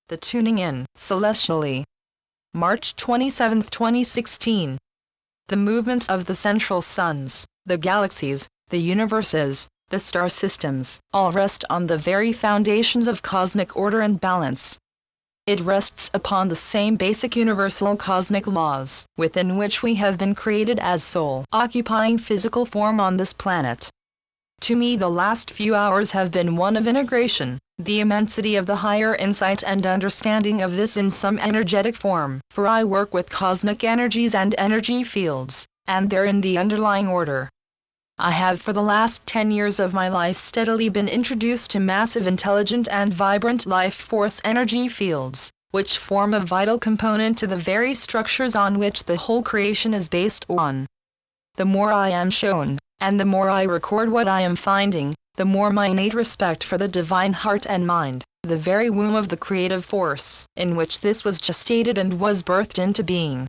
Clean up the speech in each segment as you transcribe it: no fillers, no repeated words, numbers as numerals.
The Tuning In, Celestially. March 27, 2016. The movement of the central suns, the galaxies, the universes, the star systems, all rest on the very foundations of cosmic order and balance. It rests upon the same basic universal cosmic laws, within which we have been created as soul, occupying physical form on this planet. To me, the last few hours have been one of integration, the immensity of the higher insight and understanding of this in some energetic form, for I work with cosmic energies and energy fields, and they're in the underlying order. I have for the last 10 years of my life steadily been introduced to massive intelligent and vibrant life force energy fields, which form a vital component to the very structures on which the whole creation is based on. The more I am shown, and the more I record what I am finding, the more my innate respect for the divine heart and mind, the very womb of the creative force, in which this was gestated and was birthed into being.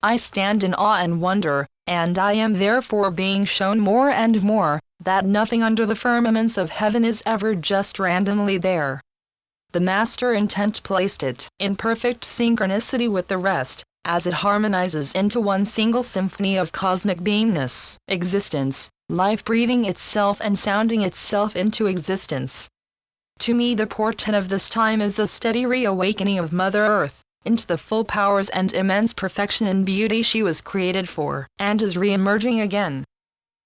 I stand in awe and wonder, and I am therefore being shown more and more, that nothing under the firmaments of heaven is ever just randomly there. The master intent placed it in perfect synchronicity with the rest, as it harmonizes into one single symphony of cosmic beingness, existence, life breathing itself and sounding itself into existence. To me, the portent of this time is the steady reawakening of Mother Earth into the full powers and immense perfection and beauty she was created for, and is re-emerging again.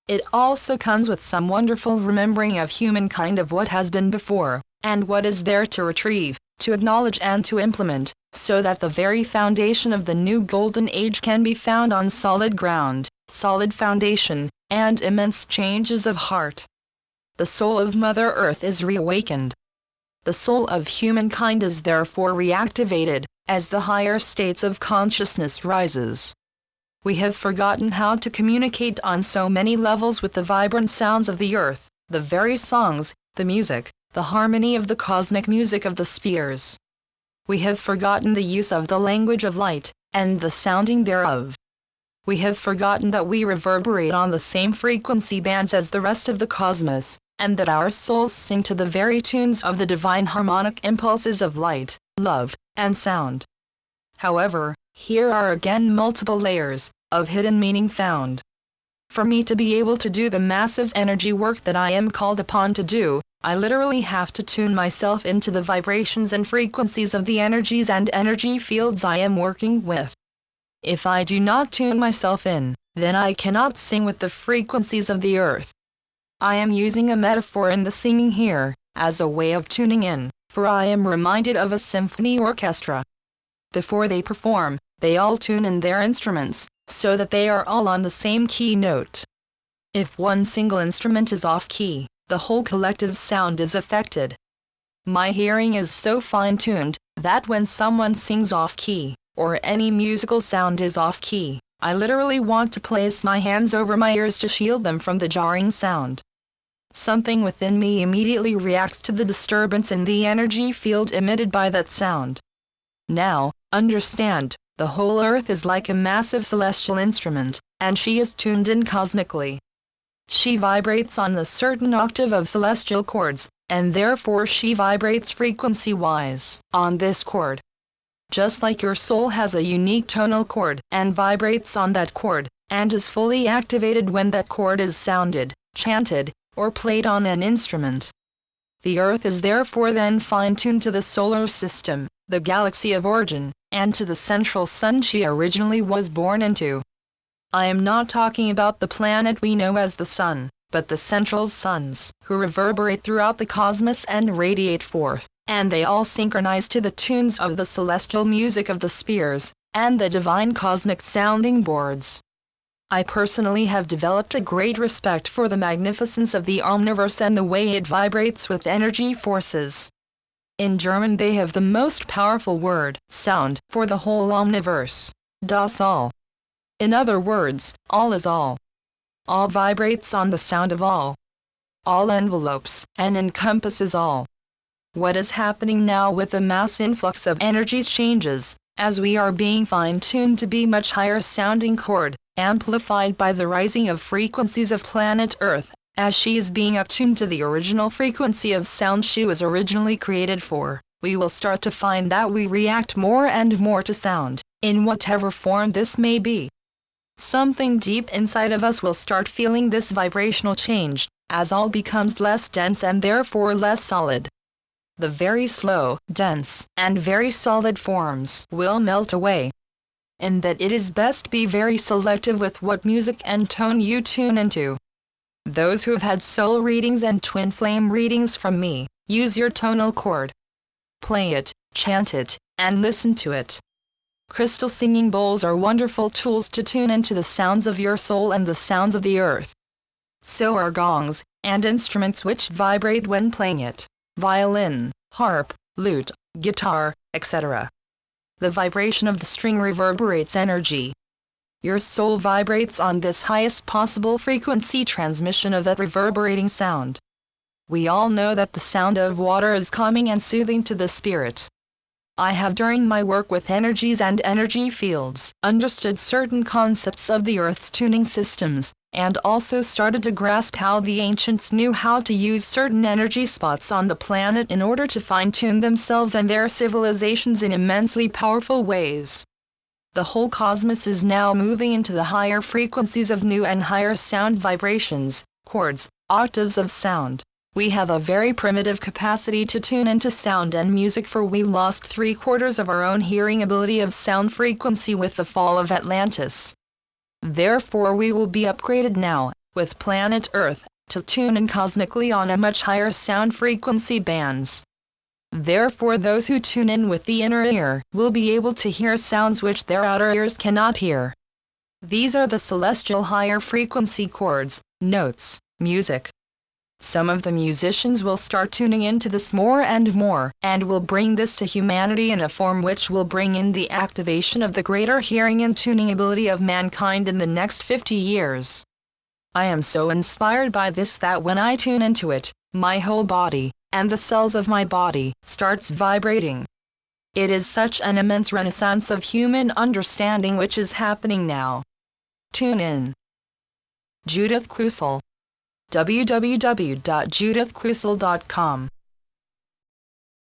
It also comes with some wonderful remembering of humankind of what has been before, and what is there to retrieve, to acknowledge and to implement, so that the very foundation of the new golden age can be found on solid ground, solid foundation, and immense changes of heart. The soul of Mother Earth is reawakened. The soul of humankind is therefore reactivated, as the higher states of consciousness rises. We have forgotten how to communicate on so many levels with the vibrant sounds of the earth, the very songs, the music, the harmony of the cosmic music of the spheres. We have forgotten the use of the language of light, and the sounding thereof. We have forgotten that we reverberate on the same frequency bands as the rest of the cosmos, and that our souls sing to the very tunes of the divine harmonic impulses of light, love, and sound. However, here are again multiple layers of hidden meaning found. For me to be able to do the massive energy work that I am called upon to do, I literally have to tune myself into the vibrations and frequencies of the energies and energy fields I am working with. If I do not tune myself in, then I cannot sing with the frequencies of the earth. I am using a metaphor in the singing here, as a way of tuning in, for I am reminded of a symphony orchestra. Before they perform, they all tune in their instruments, so that they are all on the same key note. If one single instrument is off key, the whole collective sound is affected. My hearing is so fine-tuned, that when someone sings off key, or any musical sound is off key, I literally want to place my hands over my ears to shield them from the jarring sound. Something within me immediately reacts to the disturbance in the energy field emitted by that sound. Now, understand, the whole earth is like a massive celestial instrument, and she is tuned in cosmically. She vibrates on a certain octave of celestial chords, and therefore she vibrates frequency-wise on this chord. Just like your soul has a unique tonal chord and vibrates on that chord, and is fully activated when that chord is sounded, chanted, or played on an instrument. The earth is therefore then fine-tuned to the solar system, the galaxy of origin, and to the central sun she originally was born into. I am not talking about the planet we know as the sun, but the central suns, who reverberate throughout the cosmos and radiate forth, and they all synchronize to the tunes of the celestial music of the spheres, and the divine cosmic sounding boards. I personally have developed a great respect for the magnificence of the omniverse and the way it vibrates with energy forces. In German they have the most powerful word, sound, for the whole omniverse, das All. In other words, all is all. All vibrates on the sound of all. All envelopes and encompasses all. What is happening now with the mass influx of energy changes, as we are being fine-tuned to be much higher sounding chord, amplified by the rising of frequencies of planet Earth, as she is being attuned to the original frequency of sound she was originally created for, we will start to find that we react more and more to sound, in whatever form this may be. Something deep inside of us will start feeling this vibrational change, as all becomes less dense and therefore less solid. The very slow, dense, and very solid forms will melt away. In that it is best be very selective with what music and tone you tune into. Those who have had soul readings and twin flame readings from me, use your tonal chord. Play it, chant it, and listen to it. Crystal singing bowls are wonderful tools to tune into the sounds of your soul and the sounds of the earth. So are gongs, and instruments which vibrate when playing it. Violin, harp, lute, guitar, etc. The vibration of the string reverberates energy. Your soul vibrates on this highest possible frequency transmission of that reverberating sound. We all know that the sound of water is calming and soothing to the spirit. I have during my work with energies and energy fields understood certain concepts of the Earth's tuning systems, and also started to grasp how the ancients knew how to use certain energy spots on the planet in order to fine-tune themselves and their civilizations in immensely powerful ways. The whole cosmos is now moving into the higher frequencies of new and higher sound vibrations, chords, octaves of sound. We have a very primitive capacity to tune into sound and music, for we lost 3/4 of our own hearing ability of sound frequency with the fall of Atlantis. Therefore we will be upgraded now, with planet Earth, to tune in cosmically on a much higher sound frequency bands. Therefore those who tune in with the inner ear will be able to hear sounds which their outer ears cannot hear. These are the celestial higher frequency chords, notes, music. Some of the musicians will start tuning into this more and more, and will bring this to humanity in a form which will bring in the activation of the greater hearing and tuning ability of mankind in the next 50 years. I am so inspired by this that when I tune into it, my whole body, and the cells of my body, starts vibrating. It is such an immense renaissance of human understanding which is happening now. Tune in. Judith Crusoe. www.judithcrusoe.com